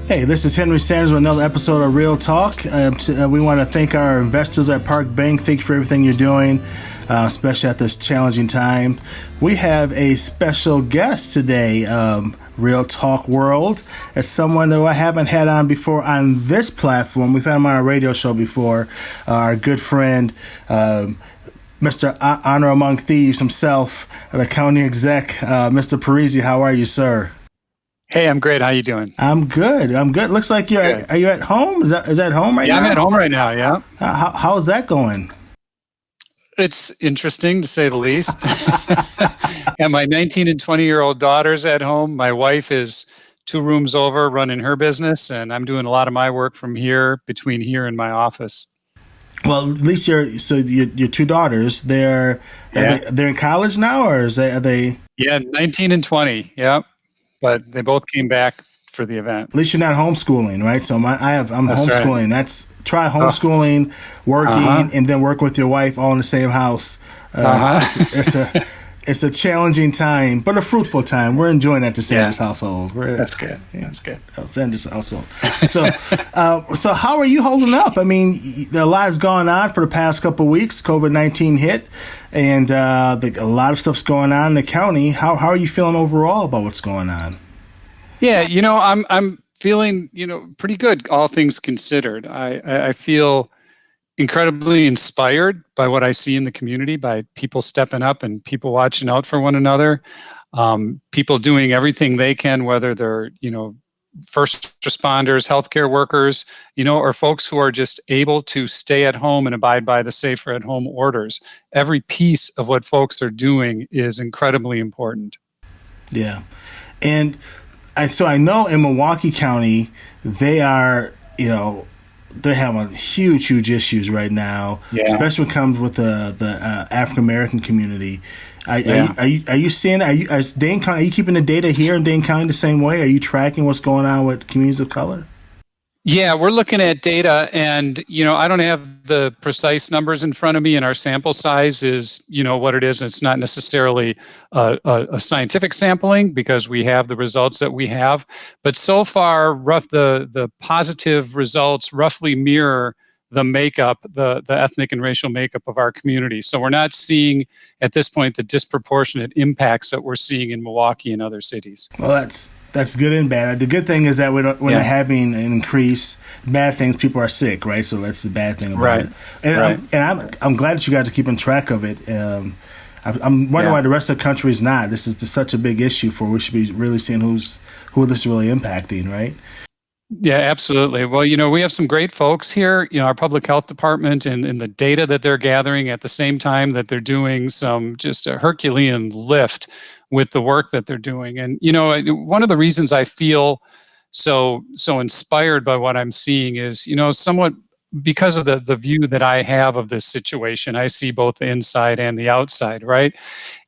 Hey, this is Henry Sanders with another episode of Real Talk. We want to thank our investors at Park Bank. Thanks for everything you're doing, especially at this challenging time. We have a special guest today, Real Talk World. As someone that I haven't had on before on this platform. We've had him on our radio show before. Our good friend, Mr. Honor Among Thieves himself, the county exec, Mr. Parisi. How are you, sir? Hey, I'm great. How you doing? I'm good. Looks like are you at home? Is that home right now? Yeah, I'm at home right now, yeah. How's that going? It's interesting to say the least. And my 19 and 20-year-old daughter's at home. My wife is 2 rooms over running her business, and I'm doing a lot of my work from here, between here and my office. Well, at least your 2 daughters, they're in college now, or are they? Yeah, 19 and 20, yeah. But they both came back for the event. At least you're not homeschooling, right? So I'm That's homeschooling. right. That's try homeschooling, working, and then work with your wife all in the same house. It's a challenging time, but a fruitful time. We're enjoying at the Sanders household. That's good. That's good. Sanders household. So how are you holding up? I mean, a lot has gone on for the past couple of weeks. COVID-19 hit, and a lot of stuff's going on in the county. How are you feeling overall about what's going on? Yeah, I'm feeling pretty good, all things considered. I feel incredibly inspired by what I see in the community, by people stepping up and people watching out for one another, people doing everything they can, whether they're, first responders, healthcare workers, or folks who are just able to stay at home and abide by the safer at home orders. Every piece of what folks are doing is incredibly important. Yeah. And so I know in Milwaukee County, they are, they're having huge issues right now, especially when it comes with the African American community. Are you seeing that? Are you keeping the data here in Dane County the same way? Are you tracking what's going on with communities of color? Yeah, we're looking at data, and I don't have the precise numbers in front of me, and our sample size is what it is. It's not necessarily a scientific sampling because we have the results that we have, but so far, the positive results roughly mirror the makeup, the ethnic and racial makeup of our community. So we're not seeing at this point the disproportionate impacts that we're seeing in Milwaukee and other cities. Well, that's good and bad. The good thing is that we're having an increase. Bad things, people are sick, right? So that's the bad thing about it. And I'm glad that you guys are keeping track of it. I'm wondering why the rest of the country is not. This is such a big issue we should be really seeing who this is really impacting, right? Yeah, absolutely. Well, we have some great folks here, our public health department and the data that they're gathering at the same time that they're doing some just a Herculean lift with the work that they're doing. And, one of the reasons I feel so inspired by what I'm seeing is, somewhat because of the view that I have of this situation. I see both the inside and the outside, right?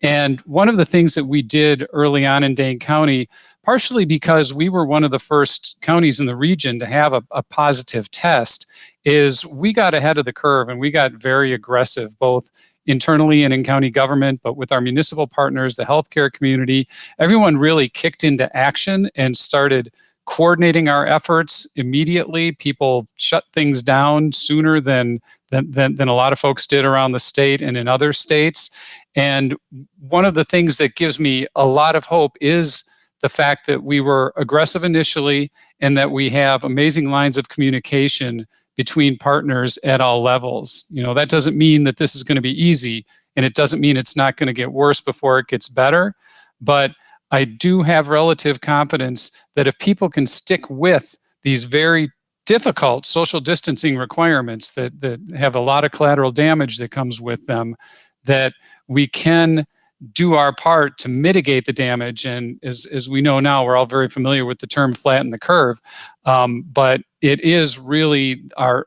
And one of the things that we did early on in Dane County, partially because we were one of the first counties in the region to have a positive test, is we got ahead of the curve and we got very aggressive, both internally and in county government, but with our municipal partners, the healthcare community. Everyone really kicked into action and started coordinating our efforts immediately. People shut things down sooner than a lot of folks did around the state and in other states. And one of the things that gives me a lot of hope is the fact that we were aggressive initially and that we have amazing lines of communication between partners at all levels. That doesn't mean that this is going to be easy, and it doesn't mean it's not going to get worse before it gets better. But I do have relative confidence that if people can stick with these very difficult social distancing requirements that have a lot of collateral damage that comes with them, that we can do our part to mitigate the damage. And as we know now, we're all very familiar with the term flatten the curve. But it is really our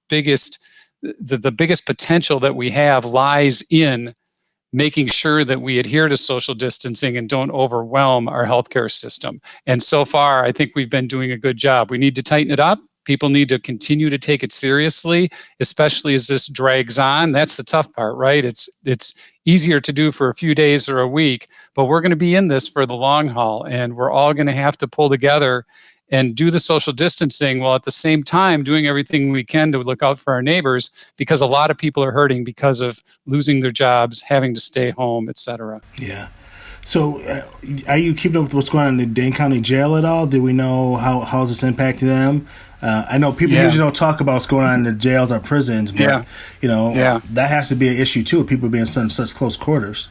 biggest, the biggest potential that we have lies in making sure that we adhere to social distancing and don't overwhelm our healthcare system. And so far, I think we've been doing a good job. We need to tighten it up. People need to continue to take it seriously, especially as this drags on. That's the tough part, right? It's easier to do for a few days or a week, but we're going to be in this for the long haul, and we're all going to have to pull together and do the social distancing while at the same time doing everything we can to look out for our neighbors, because a lot of people are hurting because of losing their jobs, having to stay home, et cetera. Yeah. So, are you keeping up with what's going on in the Dane County Jail at all? Do we know how's this impacting them? I know people usually don't talk about what's going on in the jails or prisons, but that has to be an issue too. People being in such close quarters.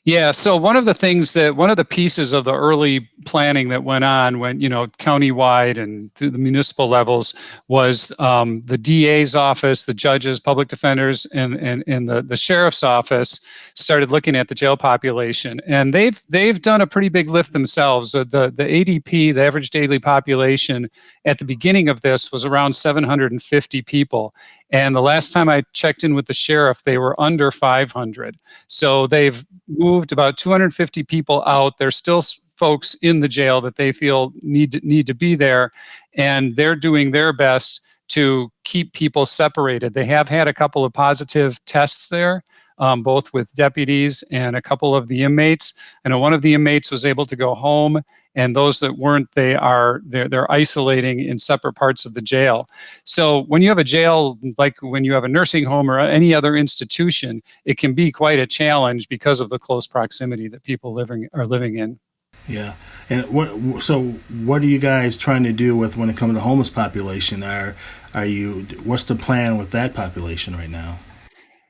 Yeah. So one of the pieces of the early planning that went on when, countywide and through the municipal levels was the DA's office, the judges, public defenders, and the sheriff's office started looking at the jail population. And they've done a pretty big lift themselves. The ADP, the average daily population at the beginning of this was around 750 people. And the last time I checked in with the sheriff, they were under 500. So they've moved about 250 people out. There's still folks in the jail that they feel need to be there, and they're doing their best to keep people separated. They have had a couple of positive tests there, both with deputies and a couple of the inmates. I know one of the inmates was able to go home, and those that weren't, they're isolating in separate parts of the jail. So when you have a jail, like when you have a nursing home or any other institution, it can be quite a challenge because of the close proximity that people are living in. Yeah. And what are you guys trying to do with when it comes to the homeless population? What's the plan with that population right now?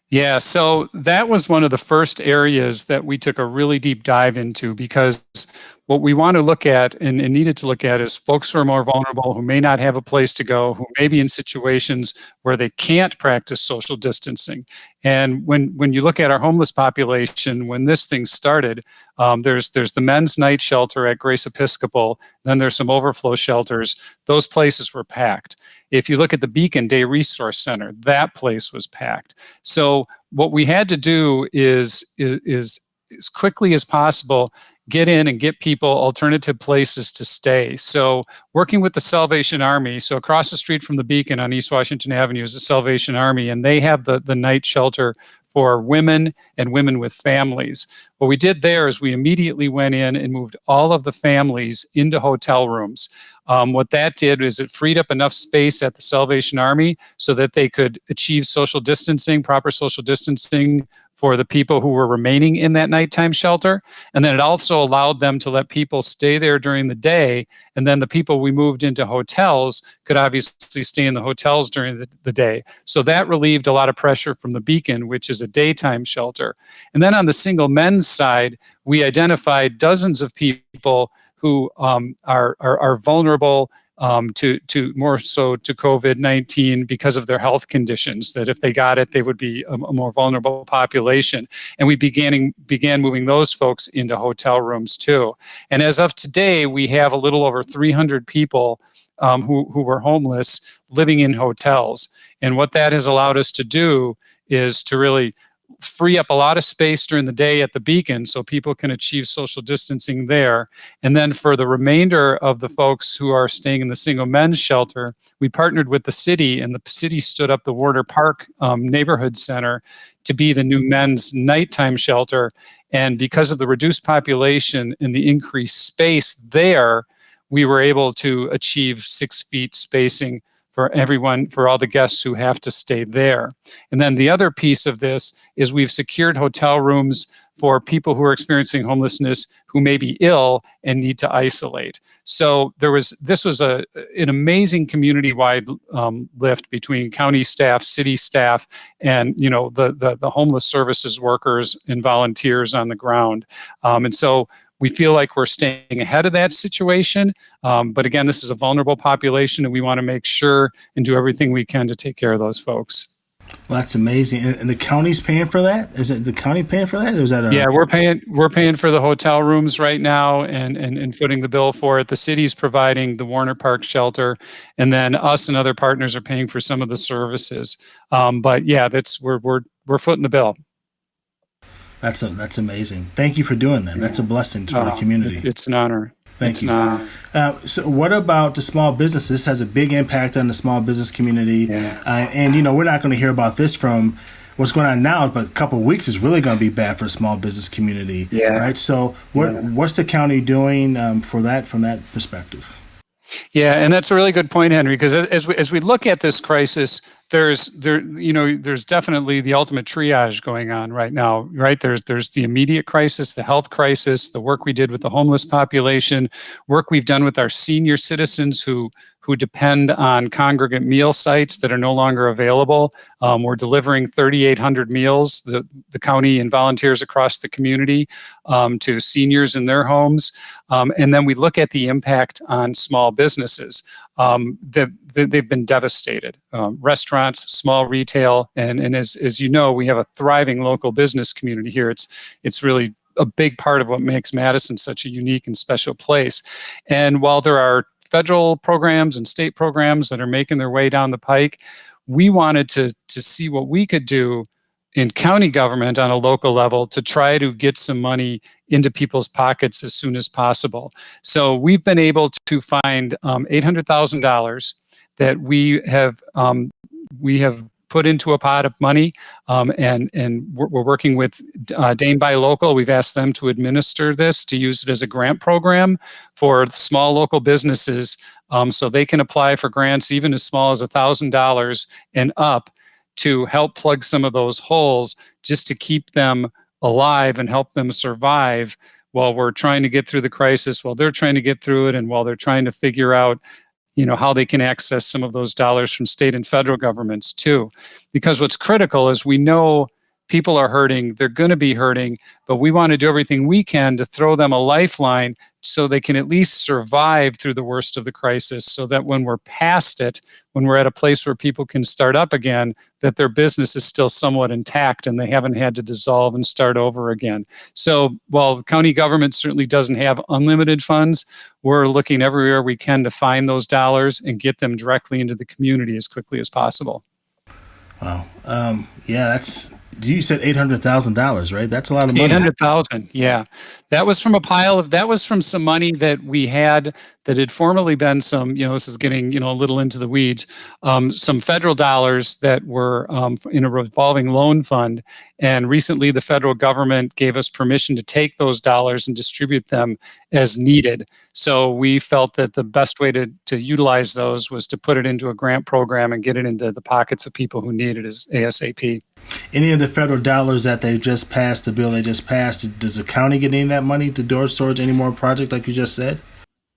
Yeah, so that was one of the first areas that we took a really deep dive into, because what we want to look at and needed to look at is folks who are more vulnerable, who may not have a place to go, who may be in situations where they can't practice social distancing. And when you look at our homeless population, when this thing started, there's the men's night shelter at Grace Episcopal, then there's some overflow shelters. Those places were packed. If you look at the Beacon Day Resource Center, that place was packed. So what we had to do is as quickly as possible get in and get people alternative places to stay. So working with the Salvation Army, so across the street from the Beacon on East Washington Avenue is the Salvation Army, and they have the night shelter for women and women with families. What we did there is we immediately went in and moved all of the families into hotel rooms. What that did is it freed up enough space at the Salvation Army so that they could achieve social distancing, proper social distancing for the people who were remaining in that nighttime shelter. And then it also allowed them to let people stay there during the day. And then the people we moved into hotels could obviously stay in the hotels during the day. So that relieved a lot of pressure from the Beacon, which is a daytime shelter. And then on the single men's side, we identified dozens of people who are vulnerable to more so to COVID-19 because of their health conditions, that if they got it, they would be a more vulnerable population. And we began moving those folks into hotel rooms too. And as of today, we have a little over 300 people who were homeless living in hotels. And what that has allowed us to do is to really free up a lot of space during the day at the Beacon so people can achieve social distancing there. And then for the remainder of the folks who are staying in the single men's shelter, we partnered with the city, and the city stood up the Warder Park Neighborhood Center to be the new men's nighttime shelter. And because of the reduced population and the increased space there, we were able to achieve 6 feet spacing for everyone, for all the guests who have to stay there. And then the other piece of this is we've secured hotel rooms for people who are experiencing homelessness who may be ill and need to isolate. So this was an amazing community-wide lift between county staff, city staff, and the homeless services workers and volunteers on the ground. And so we feel like we're staying ahead of that situation. But again, this is a vulnerable population, and we want to make sure and do everything we can to take care of those folks. Well, that's amazing. And the county's paying for that? Is it the county paying for that? Or is that Yeah, we're paying for the hotel rooms right now and footing the bill for it. The city's providing the Warner Park shelter, and then us and other partners are paying for some of the services. But yeah, we're footing the bill. That's amazing. Thank you for doing that. That's a blessing for the community. It's an honor. Thank you. So what about the small business? This has a big impact on the small business community. Yeah. And we're not going to hear about this from what's going on now, but a couple of weeks is really going to be bad for the small business community. Yeah. Right. So what's the county doing for that from that perspective? Yeah, and that's a really good point, Henry, because as we look at this crisis, there's definitely the ultimate triage going on right now, right? There's the immediate crisis, the health crisis, the work we did with the homeless population, work we've done with our senior citizens who depend on congregate meal sites that are no longer available. We're delivering 3,800 meals, the county and volunteers across the community, to seniors in their homes. And then we look at the impact on small businesses. They've been devastated. Restaurants, small retail, and as you know, we have a thriving local business community here. It's really a big part of what makes Madison such a unique and special place. And while there are federal programs and state programs that are making their way down the pike, we wanted to see what we could do in county government on a local level to try to get some money into people's pockets as soon as possible. So we've been able to find $800,000 that we have put into a pot of money, and we're working with Dane Buy Local. We've asked them to administer this, to use it as a grant program for small local businesses, so they can apply for grants even as small as $1,000 and up to help plug some of those holes, just to keep them alive and help them survive while we're trying to get through the crisis, while they're trying to get through it, and while they're trying to figure out how they can access some of those dollars from state and federal governments too. Because what's critical is we know people are hurting, they're going to be hurting, but we want to do everything we can to throw them a lifeline so they can at least survive through the worst of the crisis, so that when we're past it, when we're at a place where people can start up again, that their business is still somewhat intact and they haven't had to dissolve and start over again. So while the county government certainly doesn't have unlimited funds, we're looking everywhere we can to find those dollars and get them directly into the community as quickly as possible. Wow. Yeah, you said $800,000, right? That's a lot of money. 800,000. Yeah. That was from some money that we had that had formerly been some, this is getting, a little into the weeds, some federal dollars that were in a revolving loan fund. And recently the federal government gave us permission to take those dollars and distribute them as needed. So we felt that the best way to utilize those was to put it into a grant program and get it into the pockets of people who need it as ASAP. Any of the federal dollars that they just passed, the bill they just passed, does the county get any of that money to door storage, any more project like you just said?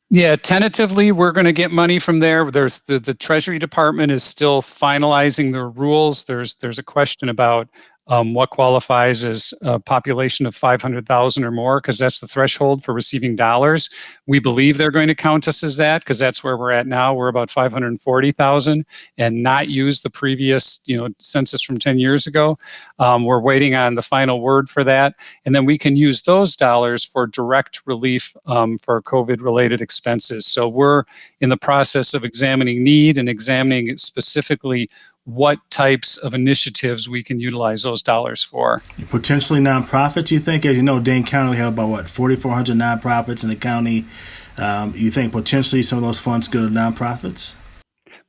Yeah, tentatively, we're going to get money from there. There's the Treasury Department is still finalizing the rules. There's a question about what qualifies as a population of 500,000 or more, because that's the threshold for receiving dollars. We believe they're going to count us as that, because that's where we're at now. We're about 540,000 and not use the previous census from 10 years ago. We're waiting on the final word for that. And then we can use those dollars for direct relief for COVID-related expenses. So we're in the process of examining need and examining specifically what types of initiatives we can utilize those dollars for. Potentially nonprofits, you think? As you know, Dane County, we have about, 4,400 nonprofits in the county. You think potentially some of those funds go to nonprofits?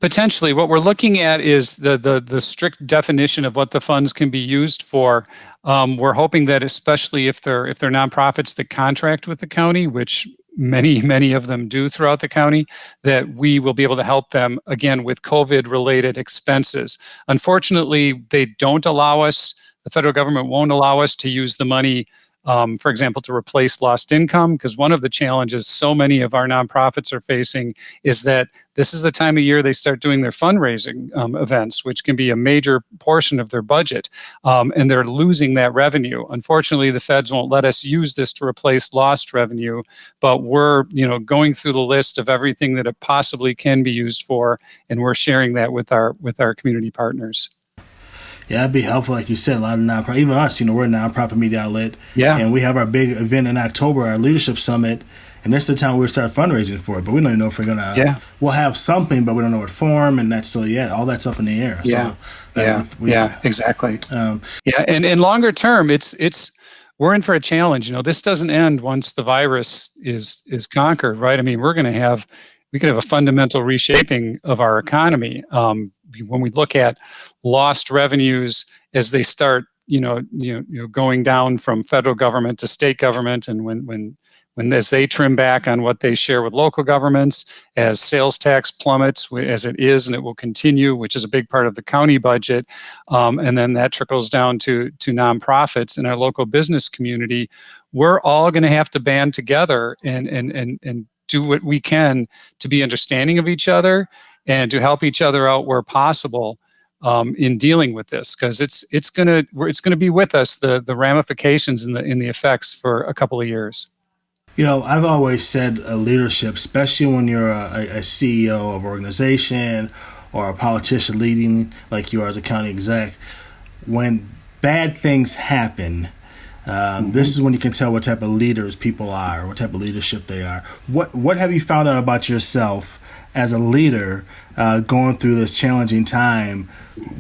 Potentially. What we're looking at is the strict definition of what the funds can be used for. We're hoping that, especially if they're nonprofits that contract with the county, which many of them do throughout the county, that we will be able to help them, again, with COVID-related expenses. Unfortunately, they don't allow us, the federal government won't allow us to use the money, for example, to replace lost income, because one of the challenges so many of our nonprofits are facing is that this is the time of year they start doing their fundraising events, which can be a major portion of their budget, and they're losing that revenue. Unfortunately, the feds won't let us use this to replace lost revenue, but we're going through the list of everything that it possibly can be used for, and we're sharing that with our community partners. Yeah, it'd be helpful, like you said. A lot of nonprofit, even us, we're a nonprofit media outlet. Yeah. And we have our big event in October, our leadership summit, and this is the time we'll start fundraising for it. But we don't even know if we're gonna. Yeah. We'll have something, but we don't know what form, and that's all that's up in the air. Yeah. So exactly. And longer term, it's we're in for a challenge. This doesn't end once the virus is conquered, right? I mean, we could have a fundamental reshaping of our economy. When we look at lost revenues as they start going down from federal government to state government, and when as they trim back on what they share with local governments, as sales tax plummets, as it is and it will continue, which is a big part of the county budget, and then that trickles down to nonprofits in our local business community, we're all going to have to band together and do what we can to be understanding of each other and to help each other out where possible. In dealing with this, because it's gonna be with us, the ramifications and the effects for a couple of years. I've always said leadership, especially when you're a CEO of an organization or a politician leading like you are as a county exec, when bad things happen, this is when you can tell what type of leaders people are, what type of leadership they are. What have you found out about yourself as a leader going through this challenging time?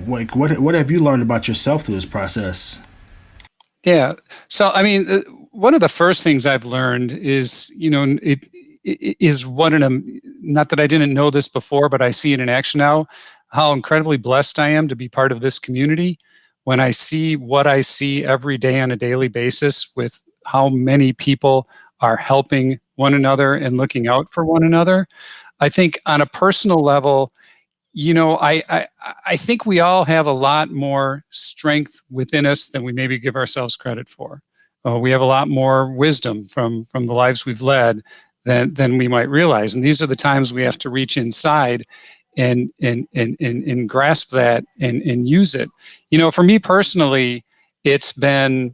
What have you learned about yourself through this process? Yeah. So, I mean, one of the first things I've learned is, it is not that I didn't know this before, but I see it in action now, how incredibly blessed I am to be part of this community. When I see what I see every day on a daily basis with how many people are helping one another and looking out for one another, I think on a personal level, I think we all have a lot more strength within us than we maybe give ourselves credit for. We have a lot more wisdom from the lives we've led than we might realize. And these are the times we have to reach inside and grasp that and use it. For me personally, it's been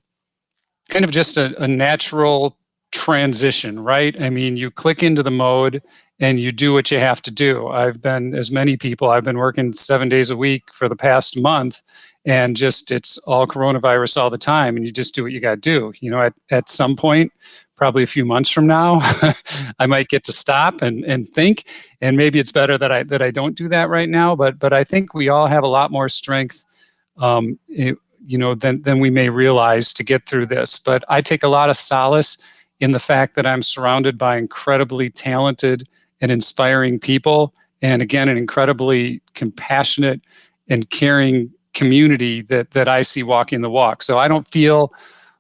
kind of just a natural transition, right? I mean, you click into the mode and you do what you have to do. I've been working 7 days a week for the past month, and it's all coronavirus all the time, and you just do what you got to do. At some point, probably a few months from now, I might get to stop and think, and maybe it's better that I don't do that right now. But I think we all have a lot more strength, than we may realize to get through this. But I take a lot of solace in the fact that I'm surrounded by incredibly talented and inspiring people, and again, an incredibly compassionate and caring community that I see walking the walk. So I don't feel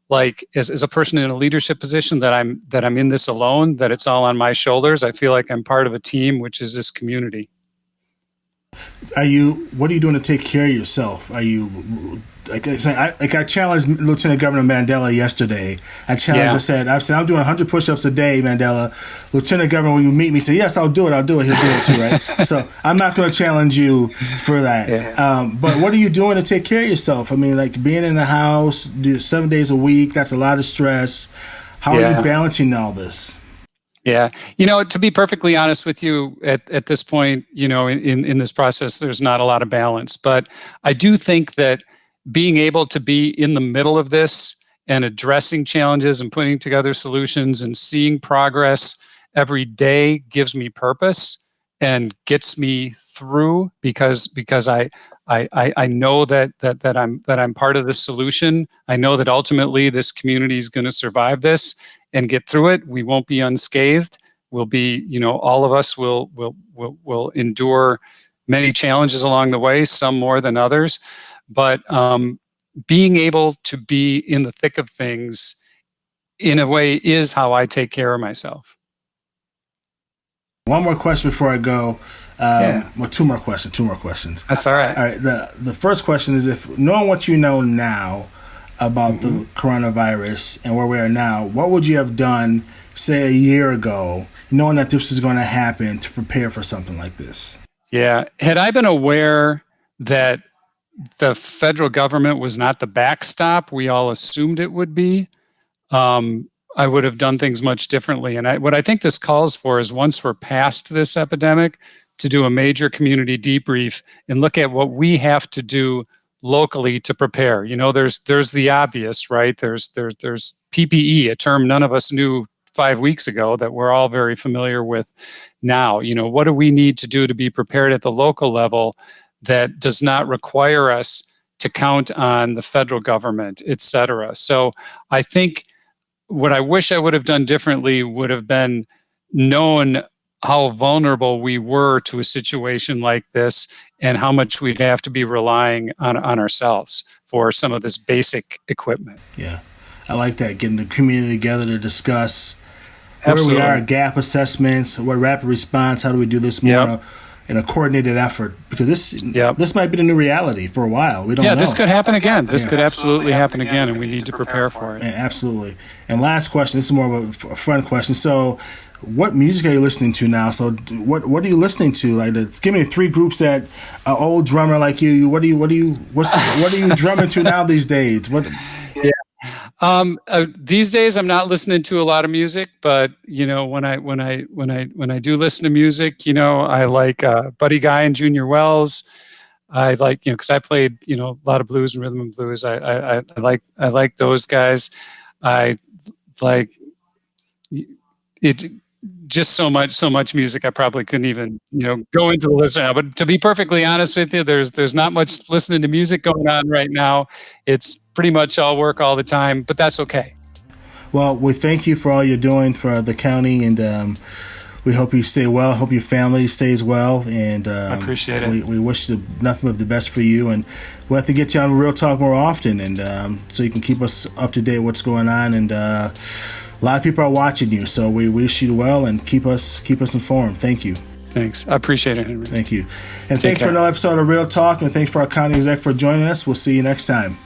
like, as a person in a leadership position, that I'm in this alone, that it's all on my shoulders. I feel like I'm part of a team, which is this community. What are you doing to take care of yourself? Are you I challenged Lieutenant Governor Mandela yesterday. I said I'm doing 100 push-ups a day, Mandela. Lieutenant Governor, will you meet me? He said, yes, I'll do it. He'll do it too, right? So I'm not going to challenge you for that. Yeah. But what are you doing to take care of yourself? I mean, like being in the house, 7 days a week, that's a lot of stress. How are you balancing all this? Yeah. To be perfectly honest with you, at this point, in this process, there's not a lot of balance. But I do think that being able to be in the middle of this and addressing challenges and putting together solutions and seeing progress every day gives me purpose and gets me through, because I know that I'm part of the solution. I know that ultimately this community is going to survive this and get through it. We won't be unscathed. We'll be, all of us will endure many challenges along the way, some more than others. But being able to be in the thick of things, in a way, is how I take care of myself. One more question before I go. Well, two more questions. That's all right. All right. The first question is, if knowing what you know now about the coronavirus and where we are now, what would you have done, say, a year ago, knowing that this was going to happen, to prepare for something like this? Yeah. Had I been aware that the federal government was not the backstop we all assumed it would be, I would have done things much differently. And what I think this calls for is, once we're past this epidemic, to do a major community debrief and look at what we have to do locally to prepare. There's the obvious, right? There's PPE, a term none of us knew 5 weeks ago that we're all very familiar with now. What do we need to do to be prepared at the local level that does not require us to count on the federal government, et cetera? So I think what I wish I would have done differently would have been known how vulnerable we were to a situation like this and how much we'd have to be relying on ourselves. for some of this basic equipment. Yeah, I like that, getting the community together to discuss Absolutely. where we are, gap assessments, what rapid response, how do we do this more in a coordinated effort, because this might be the new reality for a while. We don't know. This could happen again. This could absolutely happen again, and we need to prepare for it. Absolutely. And last question, this is more of a fun question. So what music are you listening to now? So what are you listening to? Like, give me 3 groups that an old drummer like you. What are you drumming to now these days? These days I'm not listening to a lot of music, but when I do listen to music, I like Buddy Guy and Junior Wells. I like, because I played a lot of blues and rhythm and blues. I like those guys. I like it. Just so much music. I probably couldn't even go into the list now. But to be perfectly honest with you, there's not much listening to music going on right now. It's pretty much all work all the time, but that's okay. Well, we thank you for all you're doing for the county, and we hope you stay well. Hope your family stays well, and I appreciate it. We wish nothing but the best for you, and we'll have to get you on Real Talk more often, and so you can keep us up to date with what's going on. And a lot of people are watching you, so we wish you well and keep us informed. Thank you. Thanks. I appreciate it, Henry. Thank you. And thanks for another episode of Real Talk, and thanks for our county exec for joining us. We'll see you next time.